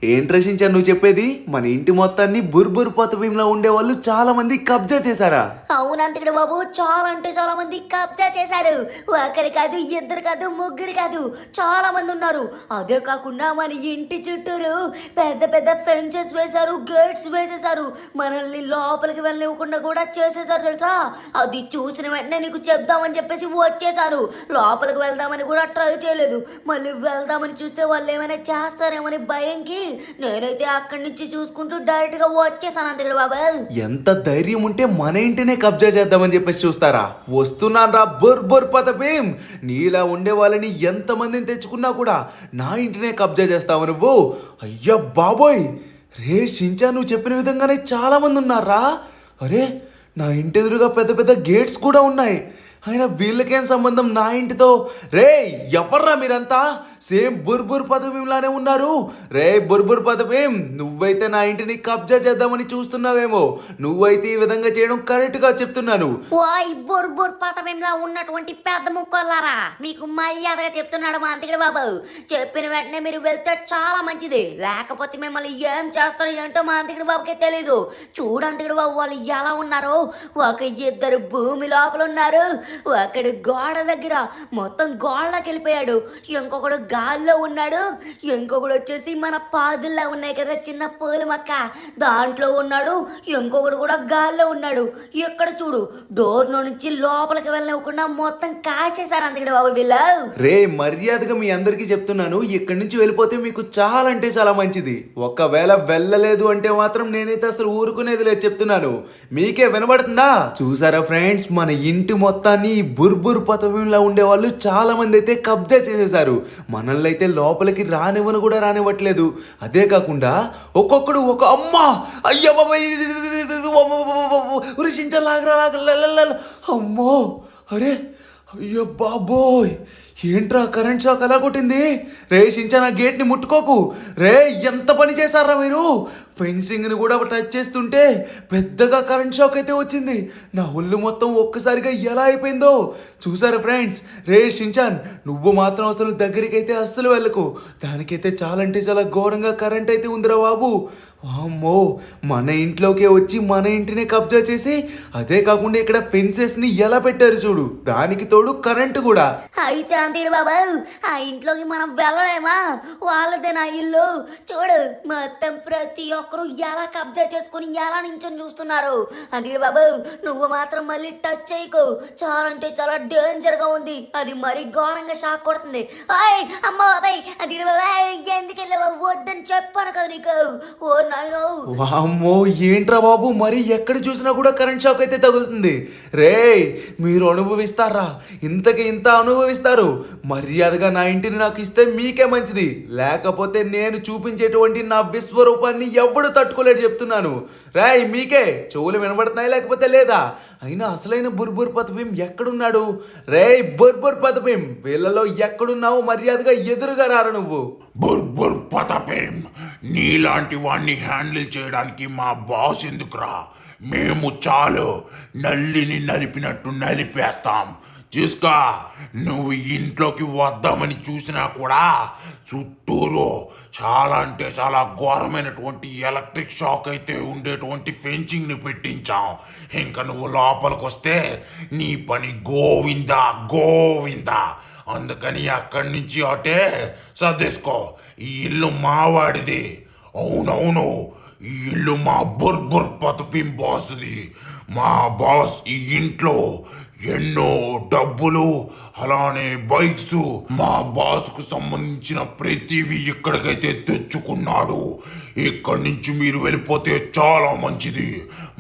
ఏంటి రచించా నువ్వు చెప్పేది? మన ఇంటి మొత్తాన్ని బుర్బుర్ పతబింలా ఉండేవాళ్ళు చాలా మంది కబ్జా చేశారా? అవునంతకుడు బాబు, చాలా అంటే చాలా మంది కబ్జా చేశారు. ఒకరి కాదు, ఇద్దరు కాదు, ముగ్గురు కాదు, చాలా మంది ఉన్నారు. అదే కాకుండా మన ఇంటి చుట్టూరు పెద్ద పెద్ద ఫెన్సెస్ వేశారు, గేట్స్ వేసేసారు. మనల్ని లోపలికి వెళ్ళనివ్వకుండా కూడా చేసేసారు తెలుసా. అది చూసిన వెంటనే నీకు చెప్దామని చెప్పేసి వచ్చేసారు. లోపలికి వెళ్దామని కూడా ట్రై చేయలేదు. మళ్ళీ వెళ్దామని చూస్తే వాళ్ళు ఏమైనా చేస్తారేమని భయంకి నేనైతే అక్కడి నుంచి చూసుకుంటూ డైరెక్ట్ గా వచ్చేసాను అంతకుడు బాబు. ఎంత ధైర్యం ఉంటే మన ఇంటినే కబ్జా చేద్దామని చెప్పేసి చూస్తారా? వస్తున్నాను రా బుర్బుర్ పతబిం. నీలా ఉండే వాళ్ళని ఎంతమందిని తెచ్చుకున్నా కూడా నా ఇంటినే కబ్జా చేస్తావు నువ్వు? అయ్యా బాబోయ్, రే షించా నువ్వు చెప్పిన విధంగానే చాలా మంది ఉన్నారా? అరే, నా ఇంటి ఎదురుగా పెద్ద పెద్ద గేట్స్ కూడా ఉన్నాయి. అయినా వీళ్ళకేం సంబంధం నా ఇంటితో? రే ఎవర్రా మీరంతా? సేమ్ బుర్బుర్ పదవీంలానే ఉన్నారు. రే బుర్బుర్ పదవీం, నువ్వైతే నా ఇంటిని కబ్జా చేద్దామని చూస్తున్నావేమో. నువ్వైతే ఈ విధంగా చేయడం కరెక్ట్ గా చెప్తున్నాను. వాయ్ బుర్బుర్ పతమేంలా ఉన్నటువంటి పెద్ద ముక్కలారా, మీకు మర్యాదగా చెప్తున్నాడు మా అంతకుడు బాబు. చెప్పిన వెంటనే మీరు వెళ్తే చాలా మంచిది. లేకపోతే మిమ్మల్ని ఏం చేస్తారో ఏంటో మా అంతకుడు బాబుకే తెలీదు. చూడంతకుడు బాబు వాళ్ళు ఎలా ఉన్నారో. ఒక ఇద్దరు భూమి లోపల ఉన్నారు, ఒకడు గోడ దగ్గర మొత్తం గోడలోకి వెళ్ళిపోయాడు, ఇంకొకడు గాల్లో ఉన్నాడు, ఇంకొకడు వచ్చేసి మన పాదుల్లా ఉన్నాయి కదా చిన్న పూల మొక్క దాంట్లో ఉన్నాడు, ఇంకొకడు కూడా గాల్లో ఉన్నాడు. ఇక్కడ చూడు, డోర్ నుంచి లోపలికి వెళ్ళనివ్వకుండా మొత్తం కాసేశారు అందుకని బాబు వీళ్ళు. రే మర్యాదగా మీ అందరికీ చెప్తున్నాను, ఇక్కడి నుంచి వెళ్ళిపోతే మీకు చాలా అంటే చాలా మంచిది. ఒకవేళ వెళ్ళలేదు అంటే మాత్రం నేనైతే అసలు ఊరుకునేది లేదు చెప్తున్నాను. మీకే వినబడుతుందా? చూసారా ఫ్రెండ్స్, మన ఇంటి మొత్తాన్ని ఈ బుర్బుర్ పతవంలా ఉండేవాళ్ళు చాలా మంది అయితే కబ్జా చేసేశారు. మనల్ని అయితే లోపలికి రానివ్వను కూడా రానివ్వట్లేదు. అదే కాకుండా ఒక్కొక్కడు ఒక అమ్మ అయ్య బాబాయ్ అమ్మో, అరే అయ్యో బాబోయ్, ఏంట్రా కరెంట్ షాక్ అలా కొట్టింది? రే షించా నా గేట్ని ముట్టుకోకు. రే ఎంత పని చేశారా మీరు? ఫెన్సింగ్ని కూడా టచ్ చేస్తుంటే పెద్దగా కరెంట్ షాక్ అయితే వచ్చింది. నా ఒళ్ళు మొత్తం ఒక్కసారిగా ఎలా అయిపోయిందో చూసారా ఫ్రెండ్స్. రే షించాన్, నువ్వు మాత్రం అసలు దగ్గరికి అయితే అస్సలు వెళ్ళకు. దానికైతే చాలా అంటే చాలా ఘోరంగా కరెంట్ అయితే ఉందిరా బాబు. అమ్మో, మన ఇంట్లోకే వచ్చి మన ఇంటినే కబ్జా చేసి, అదే కాకుండా ఇక్కడ ఫెన్సెస్ని ఎలా పెట్టారు చూడు, దానికి తోడు కరెంటు కూడా. అయితే అంతేడు బాబు, ఆ ఇంట్లోకి మనం వెళ్ళలేమా? వాళ్ళదే నా ఇల్లు. చూడు మొత్తం ప్రతి ఒక్కరు ఎలా కబ్జా చేసుకుని ఎలా నించొని చూస్తున్నారు. అందుకే బాబు నువ్వు మాత్రం మళ్ళీ టచ్ చేయకు. చాలా అంటే చాలా డేంజర్ గా ఉంది. అది మరీ ఘోరంగా షాక్ కొడుతుంది. అయ్ అమ్మ బాబాయ్, అందుకే బాబాయ్ ఎందుకు వెళ్ళావు? వద్దని చెప్పాను కదా నీకు. ఓ నాయనో, వామ్మో ఏంట్రా బాబు, మరి ఎక్కడ చూసినా కూడా కరెంట్ షాక్ అయితే తగులుతుంది. రే మీరు అనుభవిస్తారా? ఇంతకి ఇంత అనుభవిస్తారు. మర్యాదగా నా ఇంటిని నాకు ఇస్తే మీకే మంచిది. లేకపోతే నేను చూపించేటువంటి నా విశ్వరూపాన్ని ఎవడు తట్టుకోలేడు చెప్తున్నాను. రాయ్ మీకే చెవులు వినబడుతున్నాయి లేకపోతే లేదా? అయినా అసలైన బుర్బుర్ పతబిం ఎక్కడున్నాడు? రే బుర్బుర్ పతబిం, వీళ్ళలో ఎక్కడున్నావు? మర్యాదగా ఎదురుగా రారా నువ్వు. బుర్బుర్ పతబిం, నీలాంటి వాణ్ణి హ్యాండిల్ చేయడానికి మా బాస్ ఎందుకురా? మేము చాలు నల్లిని నలిపినట్టు నలిపేస్తాం. చూసుకో, నువ్వు ఇంట్లోకి వద్దామని చూసినా కూడా చుట్టూరు చాలా అంటే చాలా ఘోరమైనటువంటి ఎలక్ట్రిక్ షాక్ అయితే ఉండేటువంటి ఫెన్సింగ్ని పెట్టించాం. ఇంకా నువ్వు లోపలికి వస్తే నీ పని గోవిందా గోవిందా. అందుకని అక్కడి నుంచి అటే సర్దేసుకో. ఈ ఇల్లు మావాడిది. అవునవును, ఈ ఇల్లు మా బుర్బుర్ పతబిం బాస్ది. మా బాస్ ఈ ఇంట్లో ఎన్నో డబ్బులు అలానే బైక్స్ మా బాస్కు సంబంధించిన ప్రతివి ఇక్కడికైతే తెచ్చుకున్నాడు. ఇక్కడి నుంచి మీరు వెళ్ళిపోతే చాలా మంచిది.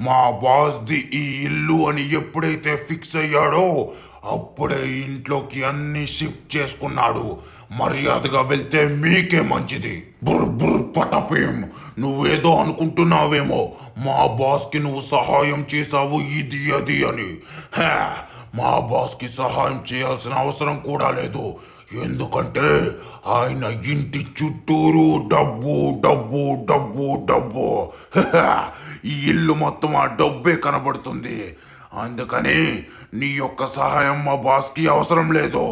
మా బాస్ది ఈ ఇల్లు అని ఎప్పుడైతే ఫిక్స్ అయ్యాడో అప్పుడే ఇంట్లోకి అన్ని షిఫ్ట్ చేసుకున్నాడు. మర్యాదగా వెళ్తే మీకే మంచిది. బుర్బుర్ పతబిం, నువ్వేదో అనుకుంటున్నావేమో మా బాస్కి నువ్వు సహాయం చేసావు ఇది అది అని. మా బాస్కి సహాయం చేయాల్సిన అవసరం కూడా లేదు. ఎందుకంటే ఆయన ఇంటి చుట్టూరు డబ్బు డబ్బు డబ్బు డబ్బు. ఈ ఇల్లు మొత్తం ఆ డబ్బే కనబడుతుంది. అందుకని నీ యొక్క సహాయం మా బాస్కి అవసరం లేదు.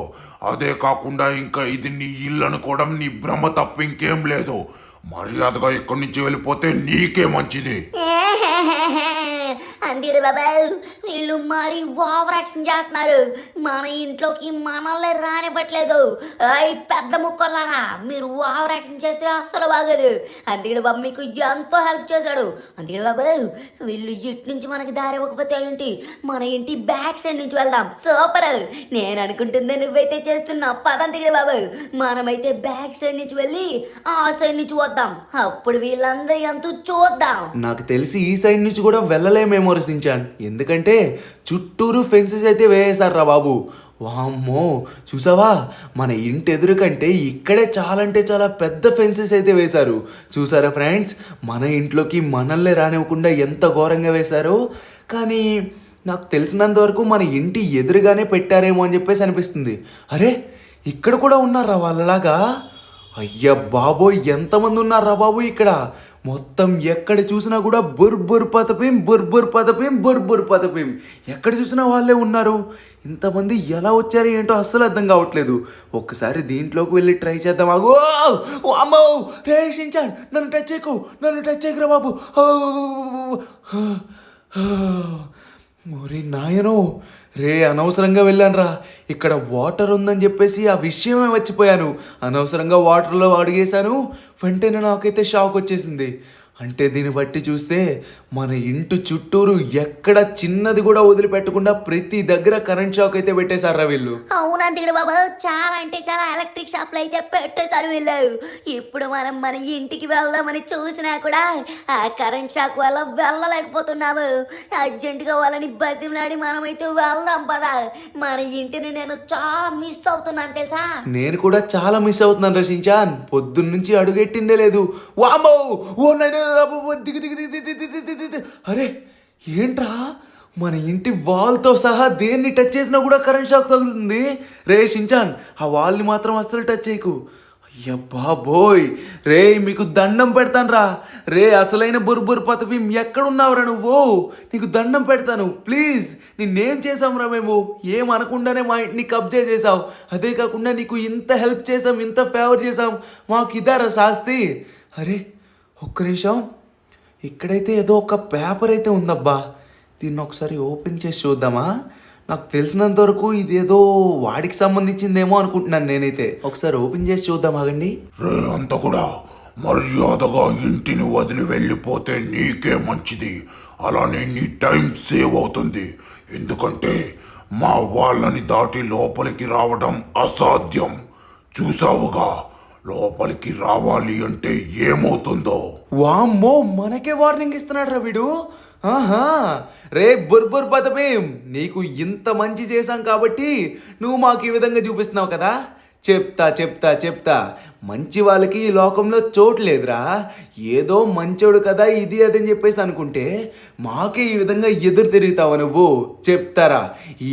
అదే కాకుండా ఇంకా ఇది నీ ఇల్లు అనుకోవడం నీ భ్రమ తప్ప ఇంకేం లేదు. మర్యాదగా ఇక్కడి నుంచి వెళ్ళిపోతే నీకే మంచిది. అంతేడు బాబా, వీళ్ళు మరీ ఓవర్ యాక్షన్ చేస్తున్నారు. మన ఇంట్లోకి మనల్ని రానివ్వట్లేదు. అయ్ పెద్ద ముక్కలారా, మీరు ఓవర్ యాక్షన్ చేస్తే అస్సలు బాగోదు. అంతేడు బాబు మీకు ఎంతో హెల్ప్ చేశాడు. అంతేడు బాబు, వీళ్ళు ఇటు నుంచి మనకి దారి ఇవ్వకపోతే ఏంటి, మన ఇంటి బ్యాక్ సైడ్ నుంచి వెళ్దాం. సూపర్, నేను అనుకుంటుంది నువ్వైతే చేస్తున్నావు. పదంతేడు బాబు, మనమైతే బ్యాక్ సైడ్ నుంచి వెళ్ళి ఆ సైడ్ నుంచి వద్దాం. అప్పుడు వీళ్ళందరి అంతూ చూద్దాం. నాకు తెలిసి ఈ సైడ్ నుంచి కూడా వెళ్ళలేమేమో రసించాను, ఎందుకంటే చుట్టూరు ఫెన్సెస్ అయితే వేసేశారు రా బాబు. వామ్మో, చూసావా, మన ఇంటి ఎదురు కంటే ఇక్కడే చాలా అంటే చాలా పెద్ద ఫెన్సెస్ అయితే వేశారు. చూసారా ఫ్రెండ్స్, మన ఇంట్లోకి మనల్ని రానివ్వకుండా ఎంత ఘోరంగా వేశారో. కానీ నాకు తెలిసినంత వరకు మన ఇంటి ఎదురుగానే పెట్టారేమో అని చెప్పేసి అనిపిస్తుంది. అరే, ఇక్కడ కూడా ఉన్నారా వాళ్ళలాగా? అయ్య బాబోయ్, ఎంతమంది ఉన్నారా బాబు ఇక్కడ. మొత్తం ఎక్కడ చూసినా కూడా బుర్బుర్ పతపీం, బుర్బుర్ పతపీం, బుర్బుర్ పతపీం. ఎక్కడ చూసినా వాళ్ళే ఉన్నారు. ఇంతమంది ఎలా వచ్చారు ఏంటో అస్సలు అర్థం కావట్లేదు. ఒక్కసారి దీంట్లోకి వెళ్ళి ట్రై చేద్దాం. ఆగు, అమ్మో, రే షించాన్, నన్ను టచ్ చేయకు, నన్ను టచ్ చేయకురా బాబు. ఓరి నాయనో, రే అనవసరంగా వెళ్ళానురా. ఇక్కడ వాటర్ ఉందని చెప్పేసి ఆ విషయమే మర్చిపోయాను. అనవసరంగా వాటర్లో అడిగేశాను. వెంటనే నాకైతే షాక్ వచ్చేసింది. అంటే దీన్ని బట్టి చూస్తే మన ఇంటి చుట్టూరు ఎక్కడ చిన్నది కూడా వదిలిపెట్టకుండా ప్రతి దగ్గర కరెంట్ షాక్ అయితే పెట్టేశారా వీళ్ళు. అవునంతేడు బాబు, చాలా అంటే చాలా ఎలక్ట్రిక్ షాప్లు అయితే పెట్టేశారు వీళ్ళు. ఇప్పుడు మనం మన ఇంటికి వెళ్దామని చూసినా కూడా ఆ కరెంట్ షాక్ వల్ల వెళ్ళలేకపోతున్నాము. అర్జెంటుగా వాళ్ళని బతిమలాడి మనమైతే వెళ్దాం పదా. మన ఇంటిని నేను చాలా మిస్ అవుతున్నాను తెలుసా. నేను కూడా చాలా మిస్ అవుతున్నాను రషించాన్. పొద్దున్న నుంచి అడుగెట్టిందే లేదు. వామ్మో, ఓ నైనా, దిగు దిగు దిగు దిగు దిగు దిగు దిగు. అరే ఏంట్రా, మన ఇంటి వాల్తో సహా దేన్ని టచ్ చేసినా కూడా కరెంట్ షాక్ తగులుతుంది. రే షించాన్, ఆ వాల్ని మాత్రం అస్సలు టచ్ చేయకు. అయ్య బాబోయ్, రే మీకు దండం పెడతాను రా. రే అసలైన బుర్బుర్ పతపీం, ఎక్కడున్నావురా నువ్వు? నీకు దండం పెడతాను ప్లీజ్. నిన్నేం చేసాంరా మేము? ఏమనకుండానే మా ఇంటిని కబ్జా చేసావు. అదే కాకుండా నీకు ఇంత హెల్ప్ చేసాం, ఇంత ఫేవర్ చేసాం, మాకు ఇదారా శాస్తి. అరే ఒక్క నిమిషం, ఇక్కడైతే ఏదో ఒక పేపర్ అయితే ఉందబ్బా. దీన్ని ఒకసారి ఓపెన్ చేసి చూద్దామా? నాకు తెలిసినంత వరకు ఇదేదో వాడికి సంబంధించిందేమో అనుకుంటున్నాను నేనైతే. ఒకసారి ఓపెన్ చేసి చూద్దాం, ఆగండి. రే అంత కూడా మర్యాదగా ఇంటిని వదిలి వెళ్ళిపోతే నీకే మంచిది. అలానే నీ టైం సేవ్ అవుతుంది. ఎందుకంటే మా వాళ్ళని దాటి లోపలికి రావడం అసాధ్యం. చూసావుగా, లోపలికి రావాలి అంటే ఏమవుతుందో. వామ్మో, మనకే వార్నింగ్ ఇస్తున్నాడు రా వీడు. ఆహా, రే బుర్బుర్ పతపీం, నీకు ఇంత మంచి చేశాం కాబట్టి నువ్వు మాకు ఈ విధంగా చూపిస్తున్నావు కదా. చెప్తా చెప్తా చెప్తా, మంచి వాళ్ళకి ఈ లోకంలో చోటు లేదురా. ఏదో మంచోడు కదా ఇది అదని చెప్పేసి అనుకుంటే మాకే ఈ విధంగా ఎదురు తిరుగుతావు నువ్వు. చెప్తారా,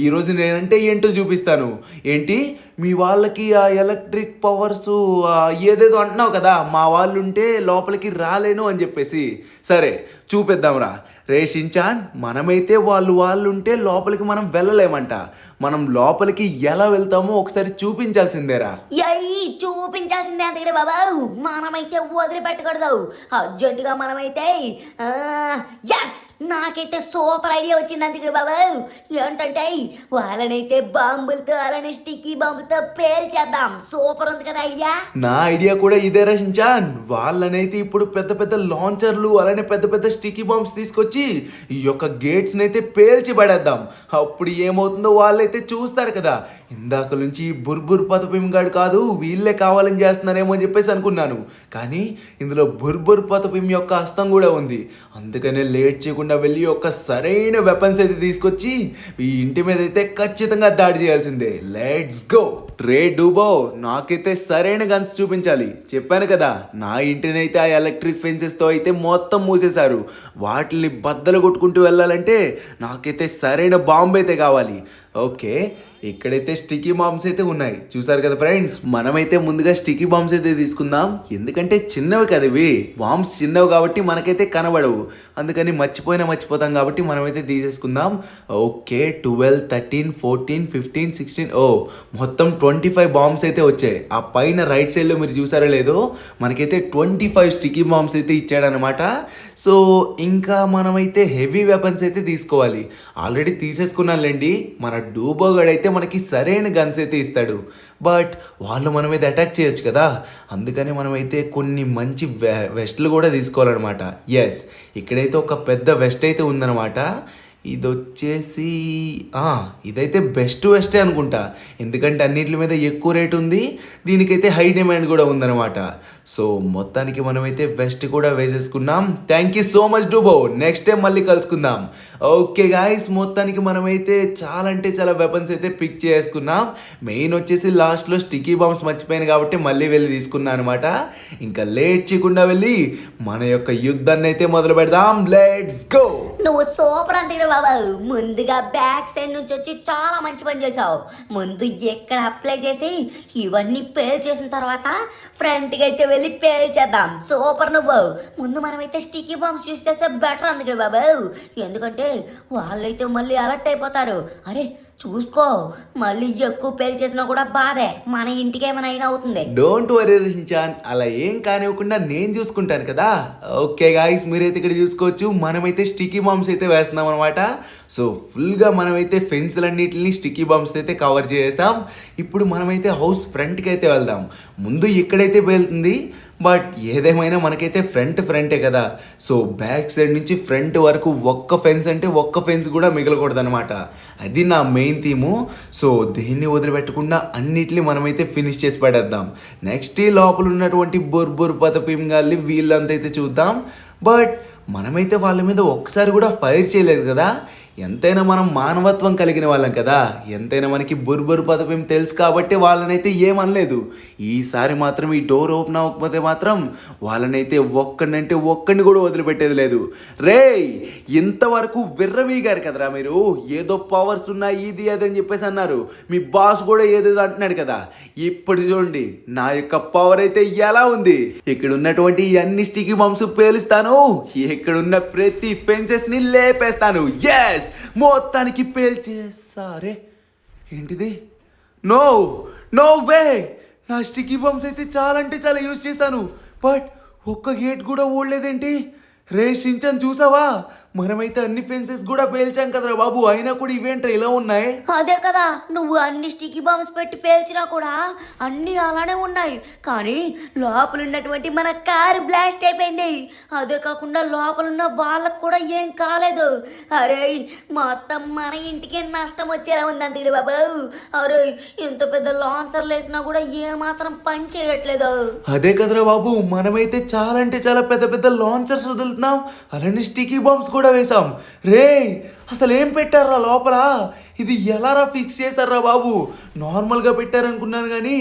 ఈరోజు నేనంటే ఏంటో చూపిస్తాను. ఏంటి మీ వాళ్ళకి ఆ ఎలక్ట్రిక్ పవర్స్ ఏదేదో అంటున్నావు కదా, మా వాళ్ళు ఉంటే లోపలికి రాలేను అని చెప్పేసి. సరే చూపిద్దాంరా. రే షించాన్, మనమైతే వాళ్ళు ఉంటే లోపలికి మనం వెళ్ళలేమంట. మనం లోపలికి ఎలా వెళ్తామో ఒకసారి చూపించాల్సిందేరా. చూపించాల్సిందే అంతే బాబా. మనమైతే వదిలిపెట్టకూడదు. అర్జెంటుగా మనమైతే ఎస్, నాకైతే సూపర్ ఐడియా వచ్చింది అంతే బాబా. ఏంటంటే వాళ్ళనైతే బాంబులతో, అలానే స్టిక్కీ బాంబులతో పేల్చేద్దాం. సూపర్ ఉంది కదా ఐడియా. నా ఐడియా కూడా ఇదే రషించాన్. వాళ్ళనైతే ఇప్పుడు పెద్ద పెద్ద లాంచర్లు, అలానే పెద్ద పెద్ద స్టిక్కీ బాంబ్స్ తీసుకొచ్చి ఈ యొక్క గేట్స్ నైతే పేల్చి పడేద్దాం. అప్పుడు ఏమవుతుందో వాళ్ళైతే చూస్తారు కదా. ఇందాక నుంచి బుర్బుర్ పతపీం గాడు కాదు, వీళ్ళే కావాలని చేస్తున్నారేమో అని చెప్పేసి అనుకున్నాను. కానీ ఇందులో బుర్బుర్ పతపీం యొక్క హస్తం కూడా ఉంది. అందుకనే లేట్ చేయకుండా వెళ్ళి ఒక సరైన వెపన్స్ అయితే తీసుకొచ్చి ఈ ఇంటి మీద అయితే ఖచ్చితంగా దాడి చేయాల్సిందే. Let's go. రే డూబో, నాకైతే సరైన గన్స్ చూపించాలి. చెప్పాను కదా, నా ఇంటిని అయితే ఆ ఎలక్ట్రిక్ ఫెన్సెస్తో అయితే మొత్తం మూసేశారు. వాటిని బద్దలు కొట్టుకుంటూ వెళ్ళాలంటే నాకైతే సరైన బాంబు అయితే కావాలి. ఓకే, ఇక్కడైతే స్టిక్కీ బాంబ్స్ అయితే ఉన్నాయి, చూసారు కదా ఫ్రెండ్స్. మనమైతే ముందుగా స్టిక్కీ బాంబ్స్ అయితే తీసుకుందాం, ఎందుకంటే చిన్నవి కదా ఇవి, బాంబ్స్ చిన్నవి కాబట్టి మనకైతే కనబడవు, అందుకని మర్చిపోతాం కాబట్టి మనమైతే తీసేసుకుందాం. ఓకే 12, 13, 14, 15, 16 మొత్తం 25 బాంబ్స్ అయితే వచ్చాయి. ఆ పైన రైట్ సైడ్లో మీరు చూసారో లేదో మనకైతే 25 స్టిక్కీ బాంబ్స్ అయితే ఇచ్చాడనమాట. సో ఇంకా మనమైతే హెవీ వెపన్స్ అయితే తీసుకోవాలి. ఆల్రెడీ తీసేసుకున్నానులేండి, మన డూబోగడ్ అయితే మనకి సరైన గన్స్ అయితే ఇస్తాడు, బట్ వాళ్ళు మన మీద అటాక్ చేయొచ్చు కదా, అందుకని మనమైతే కొన్ని మంచి వెస్ట్లు కూడా తీసుకోవాలన్నమాట. ఎస్, ఇక్కడైతే ఒక పెద్ద వెస్ట్ అయితే ఉందన్నమాట. ఇది వచ్చేసి ఇదైతే బెస్ట్ వెస్టే అనుకుంటా, ఎందుకంటే అన్నిటి మీద ఎక్కువ రేట్ ఉంది, దీనికైతే హై డిమాండ్ కూడా ఉందన్నమాట. సో మొత్తానికి మనమైతే వెస్ట్ కూడా వేసేసుకున్నాం. థ్యాంక్ యూ సో మచ్ డూబో, నెక్స్ట్ టైం మళ్ళీ కలుసుకుందాం. ఓకే గాయస్, మొత్తానికి మనమైతే చాలా అంటే చాలా వెపన్స్ అయితే పిక్ చేసుకున్నాం. మెయిన్ వచ్చేసి లాస్ట్లో స్టిక్కీ బాంబ్స్ మర్చిపోయాను కాబట్టి మళ్ళీ వెళ్ళి తీసుకున్నాను అనమాట. ఇంకా లేట్ చేయకుండా వెళ్ళి మన యొక్క యుద్ధాన్ని అయితే మొదలు పెడదాం. Let's go. నువ్వు సూపర్ అంతే బాబు, ముందుగా బ్యాక్ సైడ్ నుంచి వచ్చి చాలా మంచి పని చేసావు. ముందు ఎక్కడ అప్లై చేసి ఇవన్నీ పే చేసిన తర్వాత ఫ్రంట్కి అయితే వెళ్ళి పే చేద్దాం. సూపర్ నువ్వు. ముందు మనమైతే స్టిక్కీ బాంబ్స్ యూస్ చేస్తే బెటర్ అందుకే బాబు, ఎందుకంటే వాళ్ళైతే మళ్ళీ అలర్ట్ అయిపోతారు. అరే చూసుకో, మళ్ళీ ఎక్కువ పే చేసినా కూడా బాధే, మన ఇంటికి ఏమైనా అయినా అవుతుంది. డోంట్ వరీ రిషాన్, అలా ఏం కానివ్వకుండా నేను చూసుకుంటాను కదా. ఓకే గాయస్, మీరైతే ఇక్కడ చూసుకోవచ్చు, మనమైతే స్టిక్కీ బాంబ్స్ అయితే వేస్తున్నాం అనమాట. సో ఫుల్గా మనమైతే ఫెన్స్లన్నిటిని స్టిక్కీ బాంబ్స్ అయితే కవర్ చేసాం. ఇప్పుడు మనమైతే హౌస్ ఫ్రంట్కి అయితే వెళ్దాం. ముందు ఇక్కడైతే వెళ్తుంది, బట్ ఏదేమైనా మనకైతే ఫ్రంటే కదా. సో బ్యాక్ సైడ్ నుంచి ఫ్రంట్ వరకు ఒక్క ఫెన్స్ అంటే ఒక్క ఫెన్స్ కూడా మిగలకూడదు అనమాట, అది నా మెయిన్ థీము. సో దేన్ని వదిలిపెట్టకుండా అన్నిటిని మనమైతే ఫినిష్ చేసి పడేద్దాం. నెక్స్ట్ ఈ లోపల ఉన్నటువంటి బొర్బొర్ పతపింగాల్ని వీళ్ళంతా అయితే చూద్దాం. బట్ మనమైతే వాళ్ళ మీద ఒక్కసారి కూడా ఫైర్ చేయలేదు కదా, ఎంతైనా మనం మానవత్వం కలిగిన వాళ్ళం కదా, ఎంతైనా మనకి బుర్బురు పదపేం తెలుసు కాబట్టి వాళ్ళనైతే ఏమనలేదు. ఈసారి మాత్రం ఈ డోర్ ఓపెన్ అవ్వకపోతే మాత్రం వాళ్ళనైతే ఒక్కడిని కూడా వదిలిపెట్టేది లేదు. రే ఇంతవరకు విర్రవీగారు కదరా మీరు, ఏదో పవర్స్ ఉన్నాయి ఇది అది అని చెప్పేసి అన్నారు, మీ బాస్ కూడా ఏదేదో అంటున్నాడు కదా. ఇప్పుడు చూడండి నా యొక్క పవర్ అయితే ఎలా ఉంది. ఇక్కడ ఉన్నటువంటి అన్ని స్టిక్కీ బాంబ్స్ పేలుస్తాను, ఇక్కడున్న ప్రతి ఫెన్సెస్ ని లేపేస్తాను. ఎస్, మొత్తానికి పేల్చేసారే. ఏంటిది? నో వే, నా స్టిక్కీ బాంబ్స్ అయితే చాలా అంటే చాలా యూజ్ చేశాను, బట్ ఒక్క గేట్ కూడా ఓడలేదేంటి? రే షించాన్ చూసావా, మనమైతే అన్ని ఫెన్సెస్ కూడా పేల్చాం కదరా బాబు, అయినా కూడా ఇవేంట్రా ఇలా ఉన్నాయి? అదే కదా, నువ్వు అన్ని స్టిక్కీ బాంబ్స్ పెట్టి పేల్చినా కూడా అన్ని అలానే ఉన్నాయి, కానీ లోపల ఉన్నటువంటి మన కారు బ్లాస్ట్ అయిపోయింది. అదే కాకుండా లోపల ఉన్న వాళ్ళకు కూడా ఏం కాలేదు. అరే మొత్తం మన ఇంటికి నష్టం వచ్చేలా ఉంది అంతే బాబు. అరే ఇంత పెద్ద లాంచర్లు వేసినా కూడా ఏమాత్రం పని చేయట్లేదు. అదే కదరా బాబు, మనమైతే చాలా అంటే చాలా పెద్ద పెద్ద లాంచర్స్ వదులుతున్నాం, అలానే స్టిక్కీ బాంబ్స్ కూడా వేసాం. రే అసలు ఏం పెట్టారా లోపల, ఇది ఎలారా ఫిక్స్ చేశారా బాబు? నార్మల్గా పెట్టారనుకున్నాను కానీ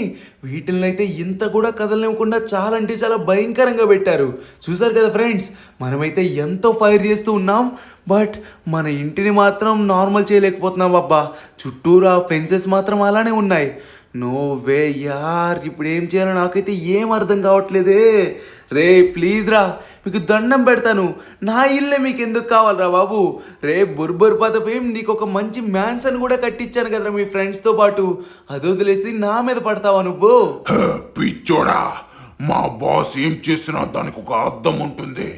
వీటిని అయితే ఇంత కూడా కదలనివ్వకుండా చాలా అంటే చాలా భయంకరంగా పెట్టారు. చూసారు కదా ఫ్రెండ్స్, మనమైతే ఎంతో ఫైర్ చేస్తూ ఉన్నాం, బట్ మన ఇంటిని మాత్రం నార్మల్ చేయలేకపోతున్నాం అబ్బా. చుట్టూరా ఫెన్సెస్ మాత్రం అలానే ఉన్నాయి. నో వే యార్, ఇప్పుడు ఏం చేయాలో నాకైతే ఏం అర్థం కావట్లేదే. రే ప్లీజ్ రా, మీకు దండం పెడతాను, నా ఇల్లే మీకు ఎందుకు కావాలరా బాబు? రే బుర్బుర్ పతపేం, నీకు ఒక మంచి మ్యాన్సన్ కూడా కట్టించాను కదరా మీ ఫ్రెండ్స్తో పాటు, అది వదిలేసి నా మీద పడతావా నువ్వు? పిచ్చోడా, మా బాస్ ఏం చేసినా దానికి ఒక అర్థం ఉంటుంది.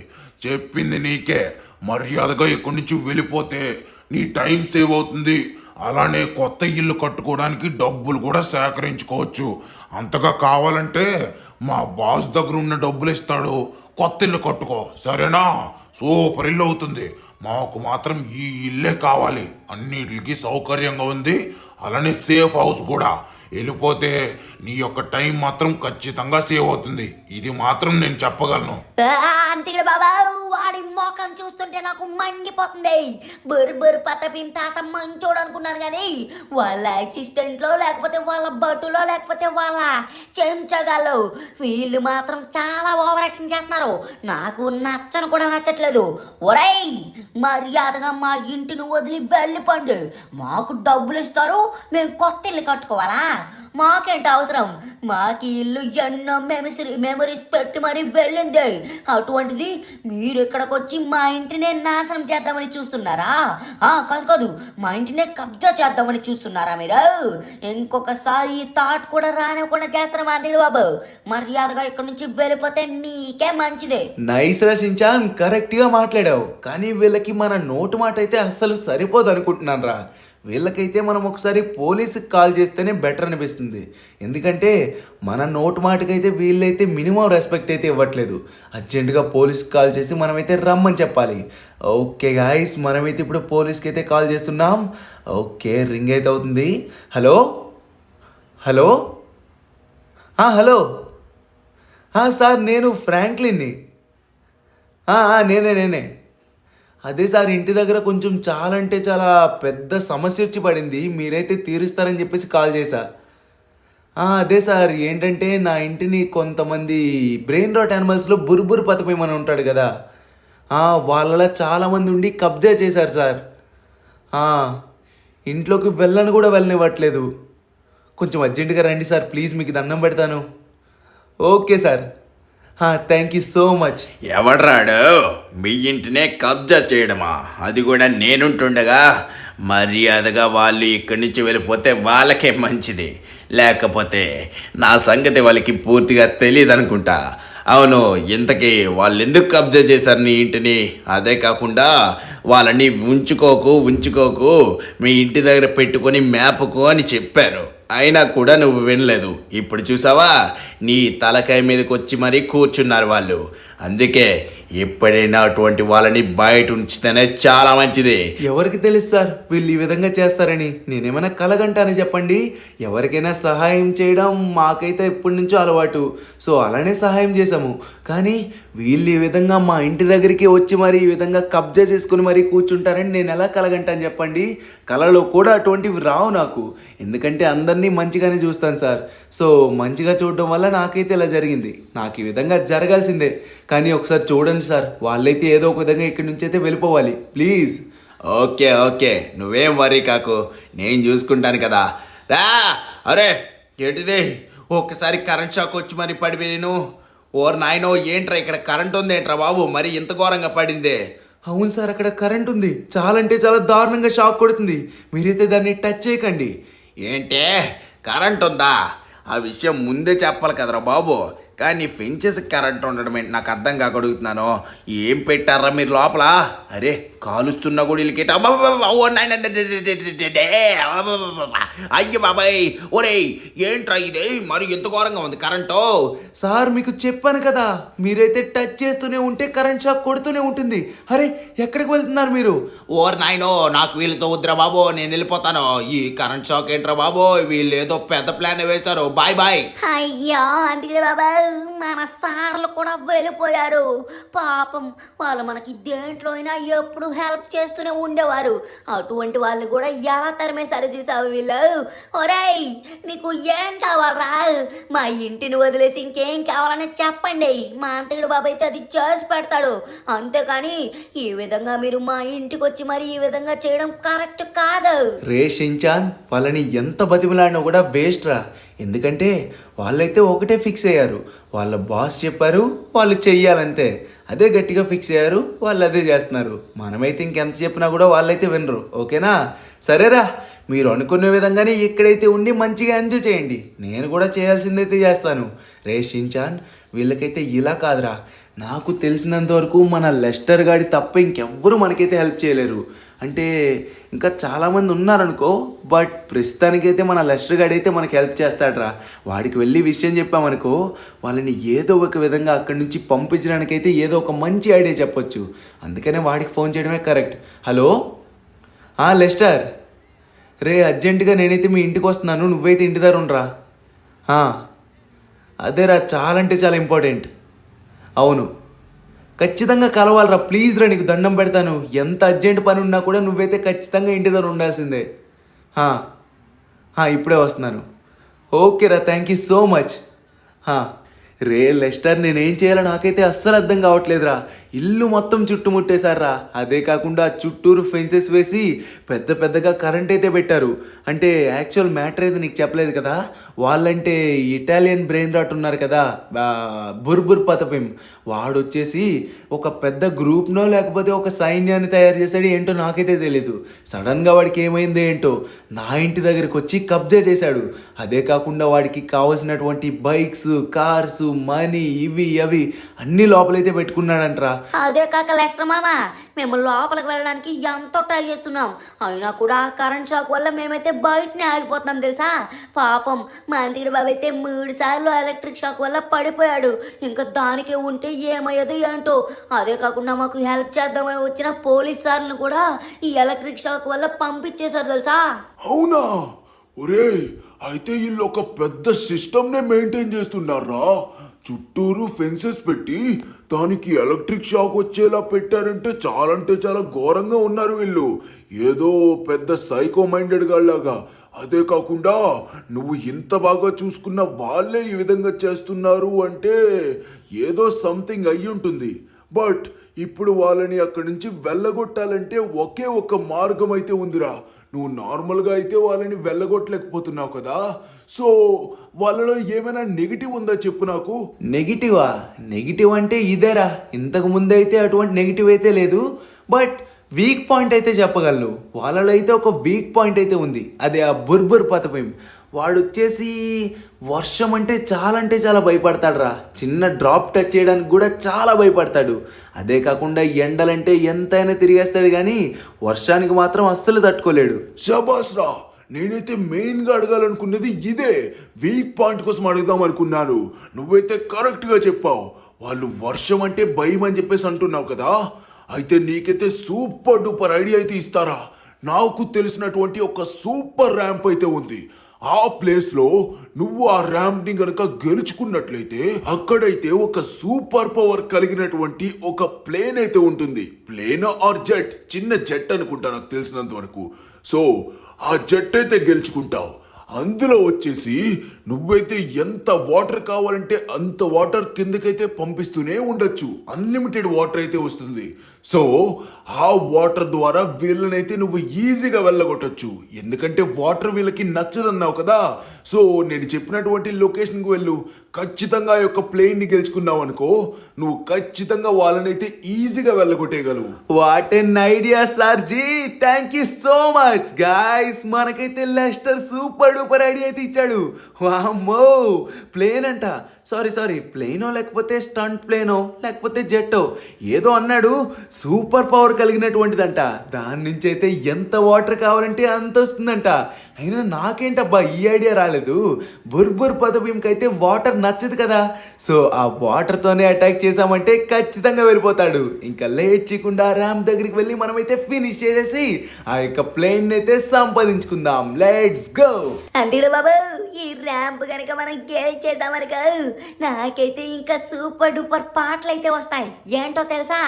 చెప్పింది నీకే, మర్యాదగా ఇక్కడి నుంచి వెళ్ళిపోతే నీ టైం సేవ్ అవుతుంది, అలానే కొత్త ఇల్లు కట్టుకోవడానికి డబ్బులు కూడా సేకరించుకోవచ్చు. అంతగా కావాలంటే మా బాస్ దగ్గర ఉన్న డబ్బులు ఇస్తాడు, కొత్త ఇల్లు కట్టుకో, సరేనా? సూపర్ ఇల్లు అవుతుంది. మాకు మాత్రం ఈ ఇల్లే కావాలి, అన్నిటికి సౌకర్యంగా ఉంది, అలానే సేఫ్ హౌస్ కూడా. వెళ్ళిపోతే నీ యొక్క టైం మాత్రం ఖచ్చితంగా సేవ్ అవుతుంది. ఇది మాత్రం నేను చెప్పగలను. అంతిగడ బాబా వాడి మోకం చూస్తుంటే నాకు మండిపోతుంది. బొరు పతపీం తాత మంచోడు అనుకున్నాను కానీ వాళ్ళ అసిస్టెంట్లో లేకపోతే వాళ్ళ బట్టులో లేకపోతే వాళ్ళ చెంచగాళ్ళు వీళ్ళు మాత్రం చాలా ఓవర్ యాక్షన్ చేస్తున్నారు. నాకు నచ్చను కూడా నచ్చట్లేదు. ఒరేయ్ మర్యాదగా మా ఇంటిని వదిలి వెళ్ళిపోండి. మాకు డబ్బులు ఇస్తారు, మేము కొత్త ఇల్లు కట్టుకోవాలా? మాకేంటి అవసరం? మాకు ఇల్లు ఎన్నో మెమరీస్ పెట్టి మరీ వెళ్ళింది. అటువంటిది మీరు ఇక్కడికి వచ్చి మా ఇంటినే నాశనం చేద్దామని చూస్తున్నారా? కాదు మా ఇంటినే కబ్జా చేద్దామని చూస్తున్నారా మీరు? ఇంకొకసారి ఈ థాట్ కూడా రానివ్వకుండా చేస్తారా మాందిడి బాబు? మర్యాదగా ఇక్కడ నుంచి వెళ్ళిపోతే మీకే మంచిదే. నైస్ రా షించాన్, కరెక్ట్గా మాట్లాడావు. కానీ వీళ్ళకి మన నోటు మాట అయితే అస్సలు సరిపోదు అనుకుంటున్నాను రా. వీళ్ళకైతే మనం ఒకసారి పోలీసుకి కాల్ చేస్తేనే బెటర్ అనిపిస్తుంది. ఎందుకంటే మన నోటు మాటకైతే వీళ్ళైతే మినిమం రెస్పెక్ట్ అయితే ఇవ్వట్లేదు. అర్జెంటుగా పోలీస్కి కాల్ చేసి మనమైతే రమ్మని చెప్పాలి. ఓకే గాయస్, మనమైతే ఇప్పుడు పోలీస్కి అయితే కాల్ చేస్తున్నాం. ఓకే, రింగ్ అయితే అవుతుంది. హలో హలో హలో సార్, నేను ఫ్రాంక్లిన్ని. నేనే అదే సార్, ఇంటి దగ్గర కొంచెం చాలా అంటే చాలా పెద్ద సమస్య వచ్చి పడింది. మీరైతే తీరుస్తారని చెప్పేసి కాల్ చేశా. అదే సార్, ఏంటంటే నా ఇంటిని కొంతమంది బ్రెయిన్ రాట్ యానిమల్స్లో బుర్బురు పతపేమని ఉంటాడు కదా, వాళ్ళలా చాలామంది ఉండి కబ్జా చేశారు సార్. ఇంట్లోకి వెళ్ళని కూడా వెళ్ళనివ్వట్లేదు. కొంచెం అర్జెంటుగా రండి సార్ ప్లీజ్, మీకు దండం పెడతాను. Okay sir, thank you so much. ఎవడ్రాడు మీ ఇంటినే కబ్జా చేయడమా? అది కూడా నేనుంటుండగా మర్యాదగా వాళ్ళు ఇక్కడి నుంచి వెళ్ళిపోతే వాళ్ళకే మంచిది. లేకపోతే నా సంగతి వాళ్ళకి పూర్తిగా తెలియదు అనుకుంటా. అవును, ఇంతకీ వాళ్ళు ఎందుకు కబ్జా చేశారు నీ ఇంటిని? అదే కాకుండా వాళ్ళని ఉంచుకోకు మీ ఇంటి దగ్గర పెట్టుకొని మేపకు అని చెప్పారు. అయినా కూడా నువ్వు వినలేదు. ఇప్పుడు చూసావా, నీ తలకాయ మీదకి వచ్చి మరీ కూర్చున్నారు వాళ్ళు. అందుకే ఎప్పుడైనా అటువంటి వాళ్ళని బయట ఉంచితేనే చాలా మంచిది. ఎవరికి తెలుసు సార్ వీళ్ళు ఈ విధంగా చేస్తారని? నేనేమైనా కలగంటానని చెప్పండి. ఎవరికైనా సహాయం చేయడం మాకైతే ఎప్పటి నుంచో అలవాటు. సో అలానే సహాయం చేసాము. కానీ వీళ్ళు ఈ విధంగా మా ఇంటి దగ్గరికి వచ్చి మరి ఈ విధంగా కబ్జా చేసుకుని మరీ కూర్చుంటారని నేను ఎలా కలగంటాను చెప్పండి? కళలో కూడా అటువంటివి రావు నాకు. ఎందుకంటే అందరినీ మంచిగానే చూస్తాను సార్. సో మంచిగా చూడడం వల్ల నాకైతే ఇలా జరిగింది. నాకు ఈ విధంగా జరగాల్సిందే. కానీ ఒకసారి చూడండి సార్, వాళ్ళైతే ఏదో ఒక విధంగా ఇక్కడి నుంచి అయితే వెళ్ళిపోవాలి ప్లీజ్. ఓకే నువ్వేం వరీ కాకు, నేను చూసుకుంటాను కదా. రా. అరే ఏంటిది, ఒక్కసారి కరెంట్ షాక్ వచ్చి మరి పడిపోయాను. ఓర్ నాయనో, ఏంట్రా ఇక్కడ కరెంట్ ఉంది ఏంట్రా బాబు, మరి ఇంత ఘోరంగా పడిందే? అవును సార్, అక్కడ కరెంట్ ఉంది. చాలా అంటే చాలా దారుణంగా షాక్ కొడుతుంది. మీరైతే దాన్ని టచ్ చేయకండి. ఏంటే కరెంట్ ఉందా? ఆ విషయం ముందే చెప్పాలి కదరా బాబు. కానీ ఫెంచెస్ కరెంట్ ఉండడం ఏంటి నాకు అర్థం కాక అడుగుతున్నాను. ఏం పెట్టారా మీరు లోపల? అరే కాలుస్తున్న గుడిలకి అయ్య బాబాయ్, ఒరేయ్ ఏంట్రా ఇదే, మరి ఎంత ఘోరంగా ఉంది కరెంటు? సార్ మీకు చెప్పాను కదా, మీరైతే టచ్ చేస్తూనే ఉంటే కరెంట్ షాక్ కొడుతూనే ఉంటుంది. అరే ఎక్కడికి వెళ్తున్నారు మీరు? ఓర్ నాయనో, నాకు వీళ్ళతో వద్దురా బాబు, నేను వెళ్ళిపోతాను. ఈ కరెంట్ షాక్ ఏంట్రా బాబు, వీళ్ళు ఏదో పెద్ద ప్లాన్ వేశారు. బాయ్. అయ్యో అందుకే బాబా, మన సార్లు కూడా వెళ్ళిపోయారు. పాపం వాళ్ళు మనకి దేంట్లో అయినా ఎప్పుడు హెల్ప్ చేస్తూనే ఉండేవారు. అటువంటి వాళ్ళు కూడా ఎలా తరిమేశారు చూసావు వీళ్ళు. ఒరేయ్ మీకు ఏం కావాలరా? మా ఇంటిని వదిలేసి ఇంకేం కావాలని చెప్పండి, మా అంతకుడు బాబు అయితే అది చేసి పెడతాడు. అంతేకాని ఈ విధంగా మీరు మా ఇంటికి వచ్చి మరి ఈ విధంగా చేయడం కరెక్ట్ కాదు. రే షించాన్, వాళ్ళని ఎంత బతిమలాడినా కూడా వేస్ట్ రా. ఎందుకంటే వాళ్ళైతే ఒకటే ఫిక్స్ అయ్యారు. వాళ్ళ బాస్ చెప్పారు, వాళ్ళు చెయ్యాలంతే. అదే గట్టిగా ఫిక్స్ అయ్యారు, వాళ్ళు అదే చేస్తున్నారు. మనమైతే ఇంకెంత చెప్పినా కూడా వాళ్ళైతే వినరు. ఓకేనా? సరేరా, మీరు అనుకునే విధంగానే ఇక్కడైతే ఉండి మంచిగా ఎంజాయ్ చేయండి. నేను కూడా చేయాల్సిందైతే చేస్తాను. రే షించాన్, వీళ్ళకైతే ఇలా కాదురా. నాకు తెలిసినంత వరకు మన లెస్టర్ గాడి తప్ప ఇంకెవ్వరూ మనకైతే హెల్ప్ చేయలేరు. అంటే ఇంకా చాలామంది ఉన్నారనుకో, బట్ ప్రస్తుతానికైతే మన లెస్టర్ గాడి అయితే మనకి హెల్ప్ చేస్తాడరా. వాడికి వెళ్ళి విషయం చెప్పామనుకో, వాళ్ళని ఏదో ఒక విధంగా అక్కడి నుంచి పంపించడానికైతే ఏదో ఒక మంచి ఐడియా చెప్పొచ్చు. అందుకనే వాడికి ఫోన్ చేయడమే కరెక్ట్. హలో లెస్టర్, రే అర్జెంటుగా నేనైతే మీ ఇంటికి వస్తున్నాను, నువ్వైతే ఇంటి దగ్గర ఉండరా. అదేరా, చాలా అంటే చాలా ఇంపార్టెంట్. అవును, ఖచ్చితంగా కలవాలరా, ప్లీజ్ రా, నీకు దండం పెడతాను. ఎంత అర్జెంట్ పని ఉన్నా కూడా నువ్వైతే ఖచ్చితంగా ఇంటి దగ్గర ఉండాల్సిందే. ఇప్పుడే వస్తున్నాను. ఓకేరా, thank you so much. Ray Lester, నేనేం చేయాలో నాకైతే అస్సలు అర్థం కావట్లేదురా. ఇల్లు మొత్తం చుట్టుముట్టేశారా. అదే కాకుండా చుట్టూరు ఫెన్సెస్ వేసి పెద్ద పెద్దగా కరెంట్ అయితే పెట్టారు. అంటే యాక్చువల్ మ్యాటర్ అయితే నీకు చెప్పలేదు కదా, వాళ్ళంటే ఇటాలియన్ బ్రెయిన్ రాట్ ఉన్నారు కదా, బుర్బుర్ పతపిం, వాడు వచ్చేసి ఒక పెద్ద గ్రూప్నో లేకపోతే ఒక సైన్యాన్ని తయారు చేశాడు. ఏంటో నాకైతే తెలీదు. సడన్గా వాడికి ఏమైంది ఏంటో నా ఇంటి దగ్గరికి వచ్చి కబ్జా చేశాడు. అదే కాకుండా వాడికి కావాల్సినటువంటి బైక్స్, కార్స్, మనీ, ఇవి అవి అన్ని లోపలైతే పెట్టుకున్నాడంట్రా. అదే కాక లెస్టర్ మామ, మేము లోపలికి వెళ్ళడానికి ఎంతో ట్రై చేస్తున్నాం. అయినా కూడా కరెంట్ షాక్ వల్ల మేమైతే బయటనే ఆగిపోతున్నాం తెలుసా. పాపం మా అంతిడి బాబు అయితే 3 సార్లు ఎలక్ట్రిక్ షాక్ వల్ల పడిపోయాడు. ఇంకా దానికే ఉంటే ఏమయ్యేదో ఏంటో. అదే కాకుండా మాకు హెల్ప్ చేద్దామని వచ్చిన పోలీస్ సార్ను కూడా ఈ ఎలక్ట్రిక్ షాక్ వల్ల పంపించేశారు తెలుసా. అవునా? ఒరే, అయితే వీళ్ళు ఒక పెద్ద సిస్టమ్నే మెయింటైన్ చేస్తున్నారా? చుట్టూరు ఫెన్సెస్ పెట్టి దానికి ఎలక్ట్రిక్ షాక్ వచ్చేలా పెట్టారంటే చాలా ఘోరంగా ఉన్నారు వీళ్ళు. ఏదో పెద్ద సైకో మైండెడ్ గాళ్ళలాగా. అదే కాకుండా నువ్వు ఇంత బాగా చూసుకున్న వాళ్ళే ఈ విధంగా చేస్తున్నారు అంటే ఏదో సంథింగ్ అయ్యి ఉంటుంది. బట్ ఇప్పుడు వాళ్ళని అక్కడి నుంచి వెళ్ళగొట్టాలంటే ఒకే ఒక మార్గం అయితే ఉందిరా. నువ్వు నార్మల్గా అయితే వాళ్ళని వెళ్ళగొట్టలేకపోతున్నావు కదా. సో వాళ్ళలో ఏమైనా నెగిటివ్ ఉందా చెప్పు నాకు. నెగిటివ్ అంటే ఇదేరా. ఇంతకు ముందు అయితే అటువంటి నెగిటివ్ అయితే లేదు. బట్ వీక్ పాయింట్ అయితే చెప్పగలను. వాళ్ళలో అయితే ఒక వీక్ పాయింట్ అయితే ఉంది. అదే ఆ బుర్బుర్ పతపిం. వాడు వచ్చేసి వర్షం అంటే చాలా భయపడతాడు రా. చిన్న డ్రాప్ టచ్ చేయడానికి కూడా చాలా భయపడతాడు. అదే కాకుండా ఎండలంటే ఎంతైనా తిరిగేస్తాడు కానీ వర్షానికి మాత్రం అస్సలు తట్టుకోలేడు. శబాస్ రా, నేనైతే మెయిన్గా అడగాలనుకున్నది ఇదే. వీక్ పాయింట్ కోసం అడుగుదాం అనుకున్నాను. నువ్వైతే కరెక్ట్గా చెప్పావు. వాళ్ళు వర్షం అంటే భయం అని చెప్పేసి అంటున్నావు కదా. అయితే నీకైతే సూపర్ డూపర్ ఐడియా అయితే ఇస్తారా. నాకు తెలిసినటువంటి ఒక సూపర్ ర్యాంప్ అయితే ఉంది. ఆ ప్లేస్లో నువ్వు ఆ ర్యాంప్ని గనక గెలుచుకున్నట్లయితే అక్కడైతే ఒక సూపర్ పవర్ కలిగినటువంటి ఒక ప్లేన్ అయితే ఉంటుంది. ప్లేన్ ఆర్ జెట్, చిన్న జెట్ అనుకుంటా నాకు తెలిసినంత వరకు. సో ఆ జెట్ అయితే గెలుచుకుంటావు. అందులో వచ్చేసి నువ్వైతే ఎంత వాటర్ కావాలంటే అంత వాటర్ కిందకైతే పంపిస్తూనే ఉండొచ్చు. అన్లిమిటెడ్ వాటర్ అయితే వస్తుంది. సో ఆ వాటర్ ద్వారా వీళ్ళనైతే నువ్వు ఈజీగా వెళ్ళగొట్టచ్చు. ఎందుకంటే వాటర్ వీళ్ళకి నచ్చదన్నావు కదా. సో నేను చెప్పినటువంటి లొకేషన్కి వెళ్ళు. ఖచ్చితంగా ఆ యొక్క ప్లేన్ని గెలుచుకున్నావు అనుకో, నువ్వు ఖచ్చితంగా వాళ్ళనైతే ఈజీగా వెళ్ళగొట్టేయగలవు. What an idea sir ji, thank you so much guys. మనకైతే లెస్టర్ సూపర్ డూపర్ ఐడియా అయితే ఇచ్చాడు. వామ్మో, ప్లేన్ అంట. సారీ ప్లేనో లేకపోతే స్టంట్ ప్లేనో లేకపోతే జెట్టో ఏదో అన్నాడు. సూపర్ పవర్ కలిగినటువంటిదంట. దాని నుంచి అయితే ఎంత వాటర్ కావాలంటే అంత వస్తుందంట. అయినా నాకేంటబ్బా ఈ ఐడియా రాలేదు. బుర్బుర్ పతపింకి అయితే వాటర్ నచ్చదు కదా. సో ఆ వాటర్తోనే అటాక్ చేసామంటే ఖచ్చితంగా వెళ్ళిపోతాడు. ఇంకా లేట్ చేయకుండా ర్యాంప్ దగ్గరికి వెళ్ళి మనమైతే ఫినిష్ చేసేసి ఆ యొక్క ప్లేన్ అయితే సంపాదించుకుందాం. Let's go. అంతేడు బాబు, ఈ ర్యాంప్ కనుక మనం గెల్ చేసామనుకో, నాకైతే ఇంకా సూపర్ డూపర్ పాటలు అయితే వస్తాయి. ఏంటో తెలుసా?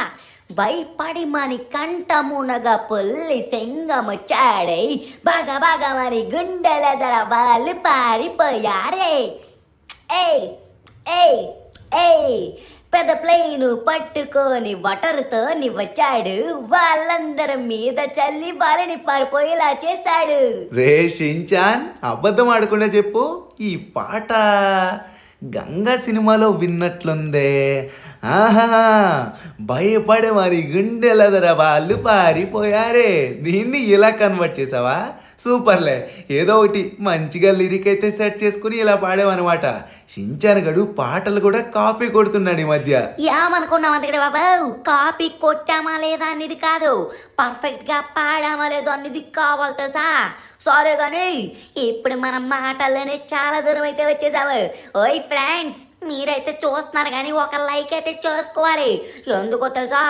భయపడి మని కంఠమునగా పుల్లి సింగమొచ్చాడై, బాగా మరి గుండెల ధర వాళ్ళు పారిపోయారే. పెద్ద ప్లేను పట్టుకొని వాటర్తో వచ్చాడు. వాళ్ళందరి మీద చల్లి వాళ్ళని పారిపోయేలా చేశాడు. రే షించాన్, అబద్ధం ఆడకుండా చెప్పు. ఈ పాట గంగా సినిమాలో విన్నట్లుందే. భయపడే మరి గుండెల ధర వాళ్ళు పారిపోయారే. దీన్ని ఇలా కన్వర్ట్ చేసావా? సూపర్లే. ఏదో ఒకటి మంచిగా లిరిక్ అయితే సెట్ చేసుకుని ఇలా పాడావన్నమాట. షించాన్ గడు పాటలు కూడా కాపీ కొడుతున్నాడు ఈ మధ్య. ఏమనుకున్నాం అందుకడే బాబు, కాపీ కొట్టామా లేదా అనేది కాదు, పర్ఫెక్ట్గా పాడామా లేదో అనేది కావాలి తెలుసా. సారీ కానీ ఇప్పుడు మన మాటల్లోనే చాలా దూరం అయితే వచ్చేసావు. ఓయ్ ఫ్రెండ్స్, మీరైతే చూస్తున్నారు కానీ ఒక లైక్ అయితే చేసుకోవాలి. ఎందుకో తెలుసా,